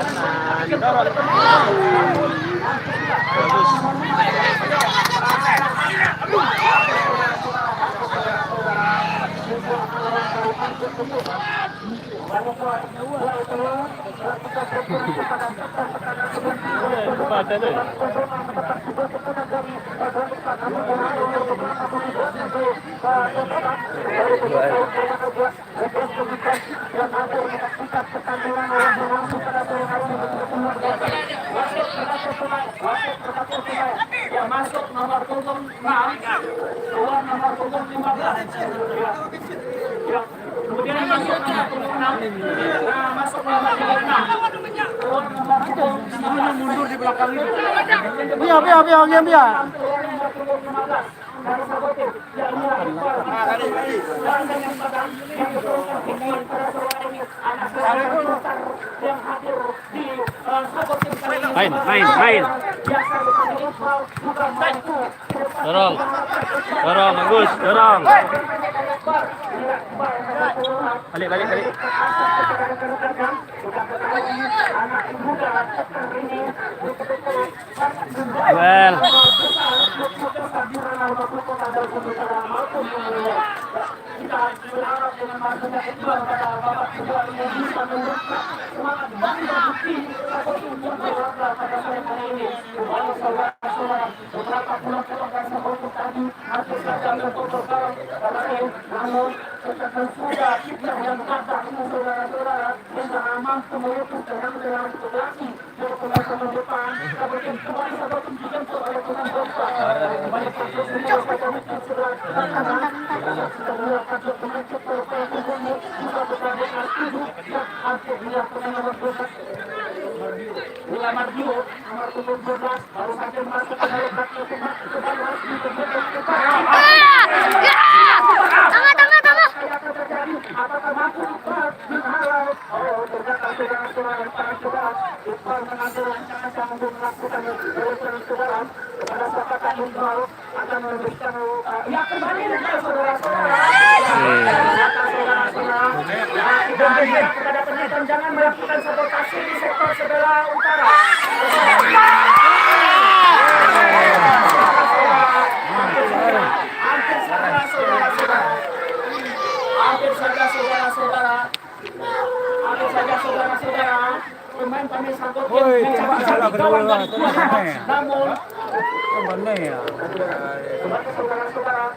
kanan dorong. Bagus. Pada tuh. Yang masuk nomor punggung 6, keluar nomor punggung 15. Kemudian masuk nomor punggung 6, masuk nomor punggung 6, keluar nomor punggung 15. Mundur di belakang ini. Biar. Main. Dorong, bagus, dorong. Balik. Well. Jangan melakukan sabotase di sektor sebelah utara. Hampir saja saudara-saudara, pemain kami sangkut mencari kawan dan namun saudara-saudara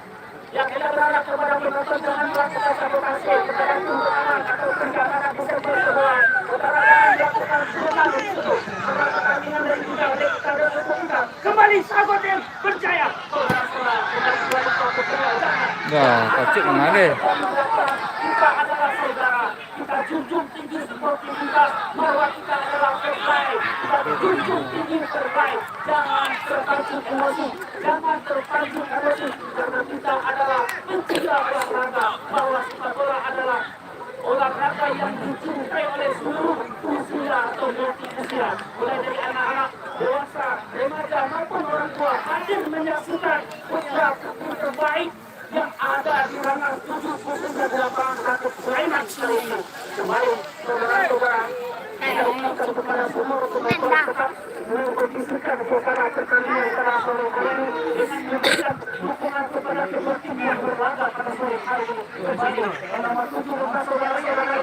yang kita berharap kepada penonton jangan melakukan sabotase kepada tuntutan atau penjarahan di sektor sebelah utara dan melakukan pertandingan dan juga kita kembali sabotir berjaya. Dah, kacik mana? Kita adalah saudara, kita junjung tinggi seperti kita, bahwa kita adalah terbaik, kita junjung tinggi terbaik, jangan terpancing emosi, karena kita adalah pencinta olahraga, bahwa sepak bola adalah olahraga yang dicintai oleh seluruh usia atau multi usia, mulai dari anak-anak, dewasa, remaja maupun orang tua hadir menyaksikan putra-putri terbaik yang ada di ranah 78 climax kali ini. Kembali saudara-saudara, kita ucapkan kepada seluruh pemain tetap mengkondisikan suasana pertandingan pada sore hari ini dengan memberikan dukungan kepada kedua tim yang berlaga pada sore hari ini. Kembali nomor 17 saudara-saudara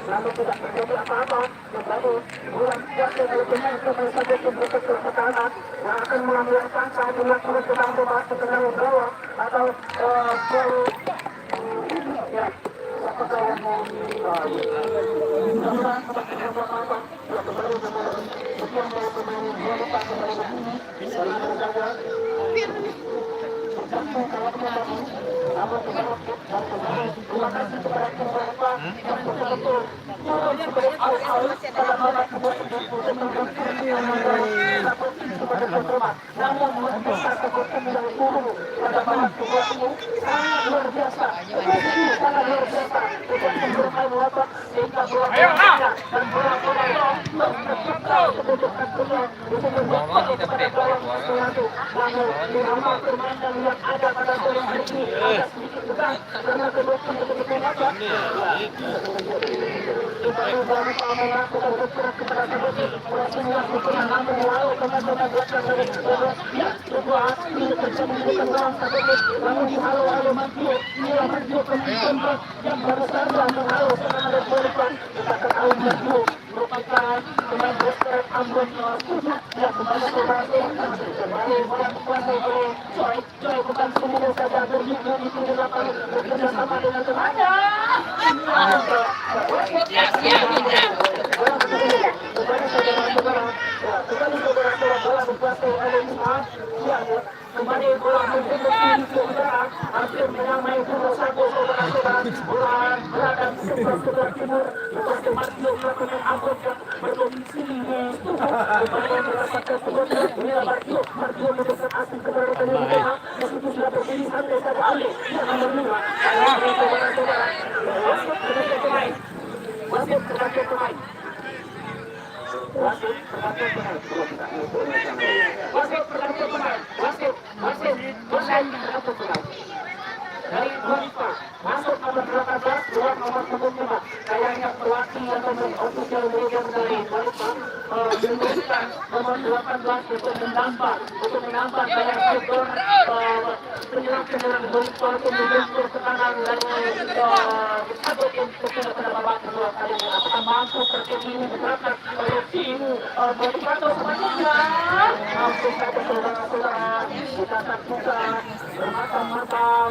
lalu tidak terjadi apa-apa, kembali bulan puasa dari pemain saja bertekuk pertahanan yang akan mengambil pangsa bila terus sedang bawah atau ya apakah yang mau namun terima kasih kepada tim Barca yang betul-betul turun sebagai awal pada babak kedua untuk satu sebagai pertama, namun besar kekuatan yang turun pada babak kedua ini sangat luar biasa, sangat luar biasa untuk bermain watak sehingga bola-bola dan bola-bola tercipta kedudukan penuh untuk membuat kepada gawang sesuatu. Namun irama permainan yang ada pada sore hari ini agak sedikit tegang karena kedudukan kedudukan watak baru melakukan bergerak kepada Sabuti semua sekolah namun walau kemajuan belakang dari ya kedua ini terjadi di gawang Sabuti namun dihalau Mantio inilah Mantio pemain yang baru saja menghalau serangan dari Bolivar kita ketahui Mantio merupakan pemain bergerak Ambon yang kembali ke Brazil kembali menguasai oleh Joy bukan semua saja berminggu di sini lapangan bekerja sama dengan temannya kembali bola berhenti ke udara hampir menyamai bulu satu bola berada di sebelah timur seperti Martio melakukan Ambon yang berdomisili di kembali mendapatkan kebetulan bila Martio mendekat asing kepada tengah tengah meskipun sudah berdiri santai saja Ali yang nomor 5 wasit sebagai pemain wasit dari Bolivar masuk nomor 18 keluar nomor 15 kayaknya pelatih atau official manager dari Bolivar menuliskan nomor 18 untuk menambah banyak skor penyerang Bolivar untuk membentuk tekanan dari satu tim pada babak kedua kali ini apakah mampu terjadi ini diterapkan oleh tim Bolivar atau selanjutnya mampu saja saudara-saudara kita saksikan bermacam-macam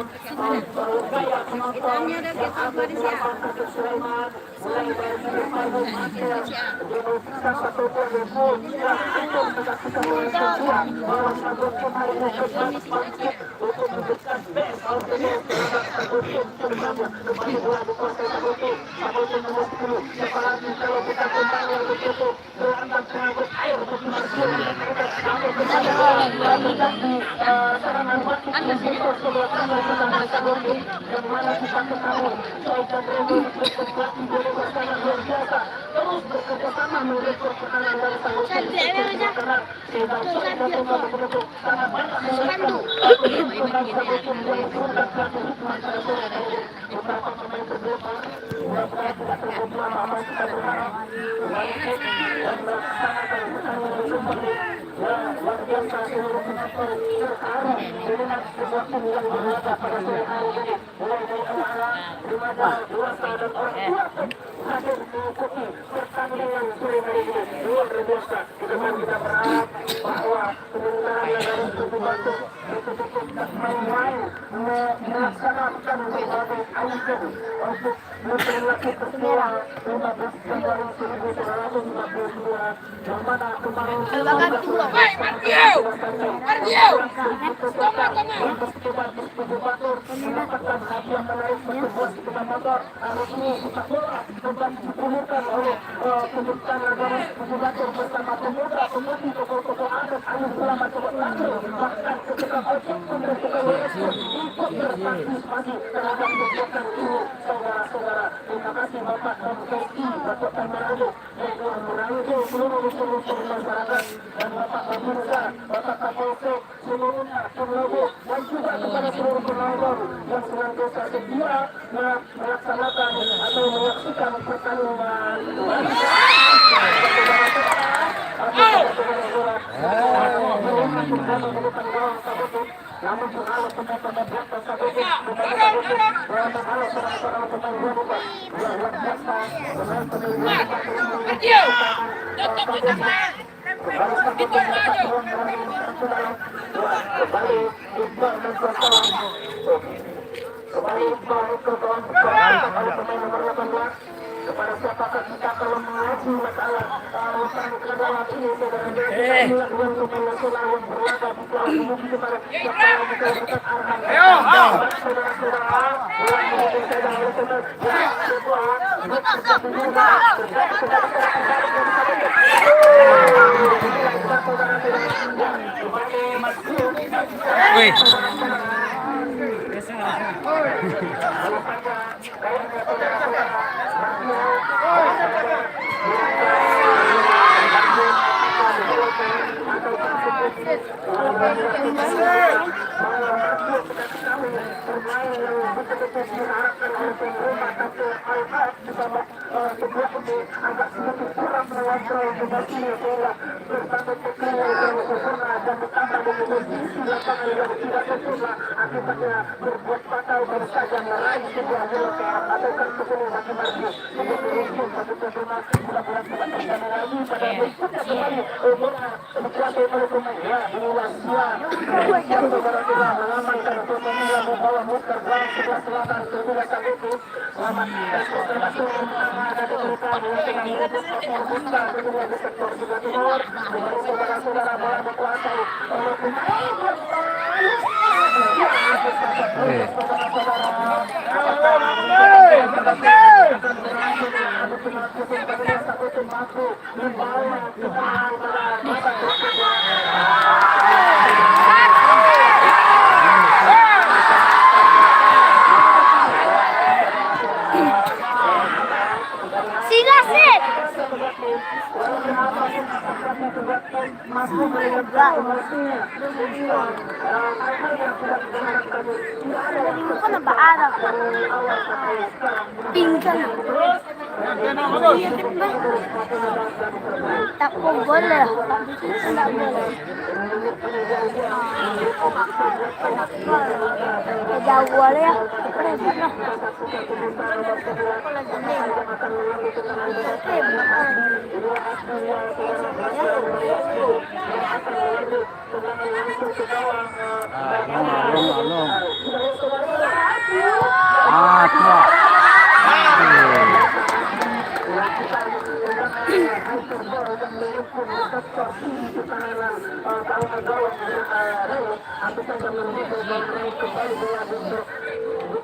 gaya penonton yang ada di lapangan Kaki Sulaiman mulai dari Firman Mansur Denovita satu Devo yang untuk menyaksikan oleh kedua bahwa Sabuti hari ini kembali bangkit untuk memberikan best of the day terhadap Sabuti sebenarnya kembali bola dikuasai Sabuti nomor 10 apalagi kalau kita kembali untuk itu berandang pengangkut air bagi Martio namun kembali bola menjadi serangan mati di situ sebelah kanan kita Sabuti yang mana kita ketahui Joy dan Remo berkembali boleh sangat luar biasa terus bekerja sama merekrut pertahanan dari Sabuti karena sehingga Joy dan Remo betul-betul sangat banyak memberikan pemain Sabuti menjadi produk kartu hikmah pada sore hari ini beberapa pemain terdepan beberapa tidak terjadi lama kita berharap balik dan melaksanakan pertandingan kembali luar biasa seluruh penonton terharu dengan sebuah tim yang berlaga pada sore hari ini mulai dari anak-anak remaja dewasa dan orang tua pun hadir mengikuti pertandingan sore hari ini luar biasa kita berharap bahwa penyelenggaraan yang harus dibantu betul-betul tak main-main melaksanakan berbagai ajang untuk memperingati peristiwa 15 Januari 1952 yang mana kemarin mendapatkan hadiah menarik sebuah sepeda motor hari ini sepak bola kembali dipenuhkan oleh pembukaan negara Batur bersama pemuda-pemudi tokoh-tokoh adat Ayu Selamat Sobat Latro bahkan ketika ojek pun dan juga WSU ikut berpartisipasi terhadap kegiatan ini saudara-saudara terima kasih Bapak MPI Bapak Tamaraju yang telah merangkul seluruh unsur-unsur masyarakat dan Bapak Baburza Bapak Kapolsek seluruhnya Purlobo dan juga kepada seluruh penonton yang senantiasa setia melaksanakan atau menyaksikan pertandingan namun penghalau pemain-pemain belakang Sabuti penghalau seorang pemain Bolivar yang luar biasa pemain-pemain kembali Iqbal Mensuasa kembali Iqbal ke kawan pemain nomor 18 kepada siapakah kita kalau mengaji masalah urusan kedua ini saudara untuk nasional yang berlaga di kelas umum kepada siapa yang betul-betul arhan saudara-saudara yang menjadi saudara yang kedua Wih. akibatnya berbuat fatal baru saja meraih sebuah bola atau kesepuluh maki-maki menjadi ujung satu sempurna mudah-mudahan tidak terjadi lagi pada berikutnya kembali bola dikuasai oleh pemain ya inilah siap saudara-saudara mengamankan pemain membawa muter bang sebelah selatan sebelah kali itu selamat dan konfirmasi ada di depan dengan merebut muter kedua di sektor sebelah timur kembali saudara-saudara bola dikuasai oleh pemain Bukan apa ada pingkan tak boleh tidak boleh jauh boleh ya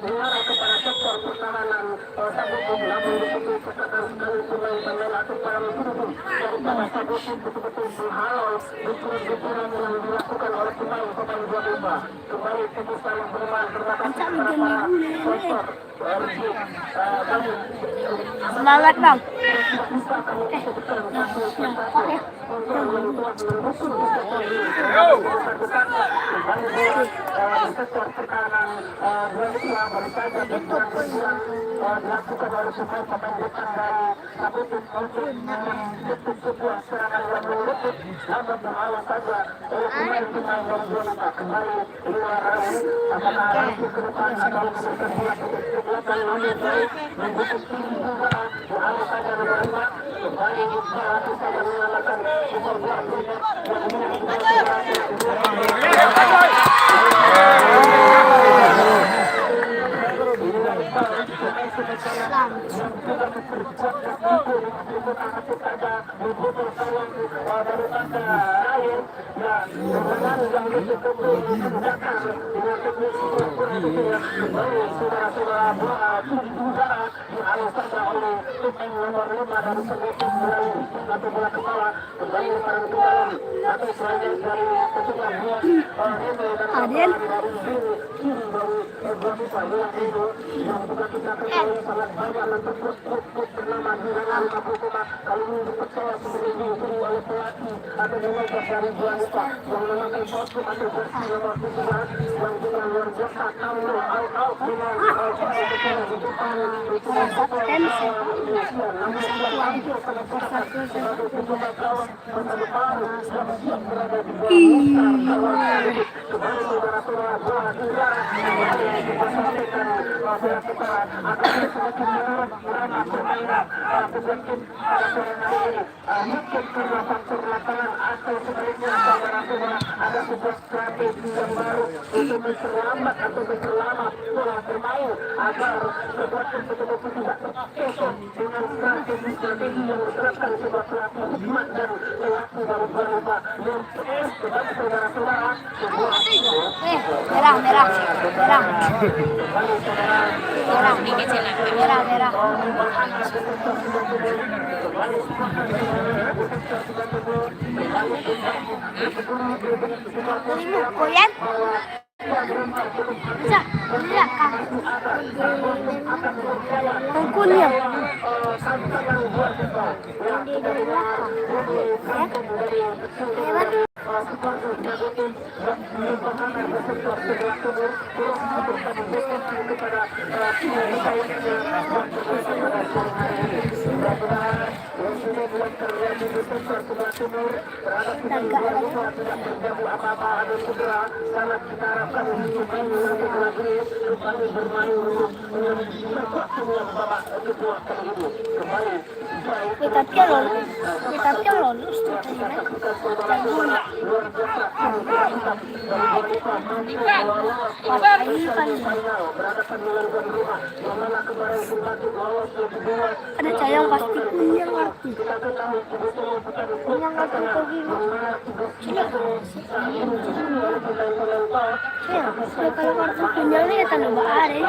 kepada sektor pertahanan Sabukung namun disitu kesadaran sekali pemain pemain atau para pendukung daripada Sabukung betul-betul menghalau benturan-benturan yang dilakukan oleh pemain-pemain dua domba kembali sebesar yang bermain terima kasih kepada para sponsor semangat bang sektor pertahanan baru saja dilakukan oleh pemain-pemain depan dari Sabukung untuk membentuk sebuah serangan yang melutut namun menghalau saja oleh pemain-pemain dari dua domba kembali luar apakah nanti ke depan atau memberikan bola ke belakang namun baik membentuk tinggi juga dihalau saja nomor 5 kembali berlatih saja mengalahkan nomor 2 Aden Pertamina Subjektif pada sore hari ini mungkin karena faktor lapangan atau sebaliknya saudara-saudara ada sebuah strategi yang baru untuk memperlambat atau memperlama pola bermain agar Subjektif betul-betul tidak terkecoh dengan strategi yang diterapkan sebuah pelatih hikmat dan pelatih baru berubah memperoleh kepada saudara-saudara sebuah merah merah merah merah merah koyan bisa bisa kan kunyah di belakang ya kita lolos ada cayang pasti punya ngerti kalau kartu punyanya ya tanah bahari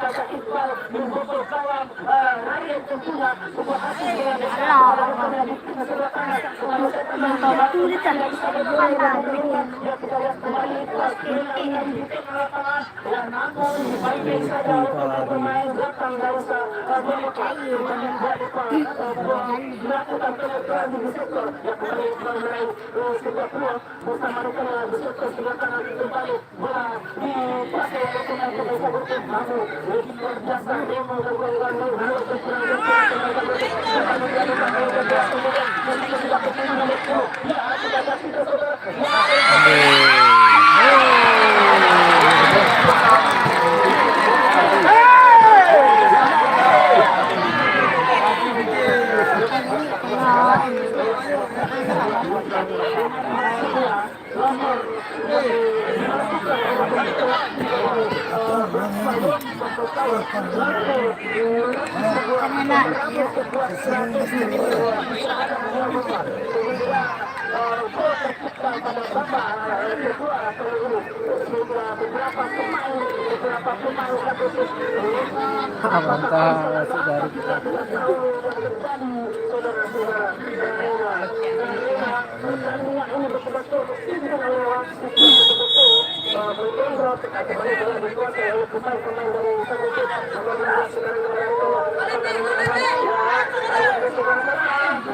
Kata Iqbal membobol gawang Ryan tentunya sebuah hasil bola dari sebelah kanan. Ya kita lihat kembali Iqbal di tengah lapangan. Ya namun baik-baik saja untuk pemain belakang Garusa melakukan penyesuaian di sektor yang kembali Iqbal meraih sebuah peluang bersama rekannya di sektor sebelah kanan kembali bola dipakai oleh pemain Garusa Berkut namun luar biasa demo bergolongan harus berkurang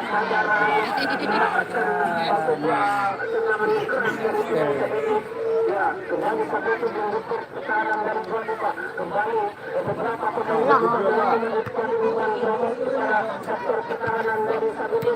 Mantap dari kita. Kembali satu itu membutuhkan putaran dari tuan muka. Kembali beberapa pemain sektor pertahanan dari Sabili.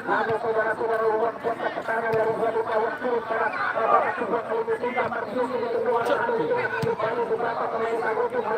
Kembali saudara-saudara luar biasa pertahanan dari tuan muka waktu para sebuah kali ketiga Martius yang kedua kembali beberapa pemain Sabili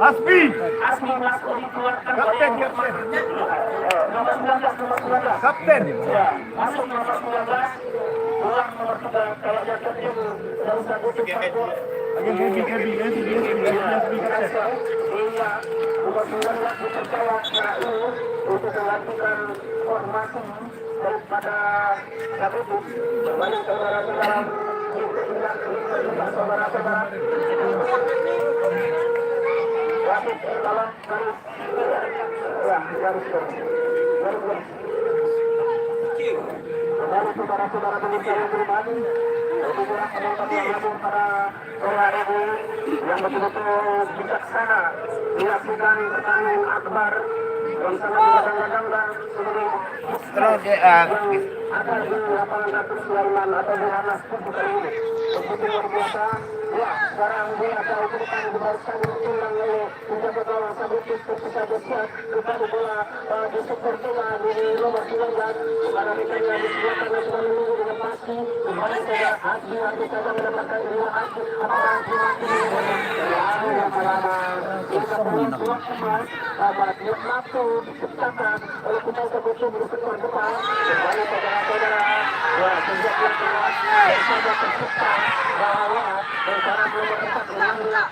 Asmi melakukan dikeluarkan Kapten, nomor 19 Kapten. ya masuk nomor 19 pulang nomor 3 kalau dia terjun dari satu titik iya nomor 19 dipercaya KU untuk melakukan formasi daripada KBU kembali saudara-saudara saudara-saudara wasit tolong garis ya garis kembali saudara-saudara pemirsa yang pribadi hubungan penonton yang hadir pada sore hari ini yang betul-betul bijaksana menyaksikan pertandingan akbar yang sangat digadang-gadang dan seluruh yang ada di lapangan Ratu Sulaiman atau di Hanas Kubu kali ini begitu luar biasa. Ya, sekarang dia akan diberikan dibariskan diulang oleh penjaga gawang Sabutis terpisah siap kembali bola di sektor tengah di nomor 19 karena rekannya di sebelah kanan sudah menunggu dengan pasti kembali saja Asmi nanti saja mendapatkan dua Asmi apakah Asmi nanti lama-lama kita pulang dua emas dia mampu diciptakan oleh pemain Sabutis di sektor depan kembali saudara-saudara ya sejak belakang bersama tercipta bahwa sekarang nomor 4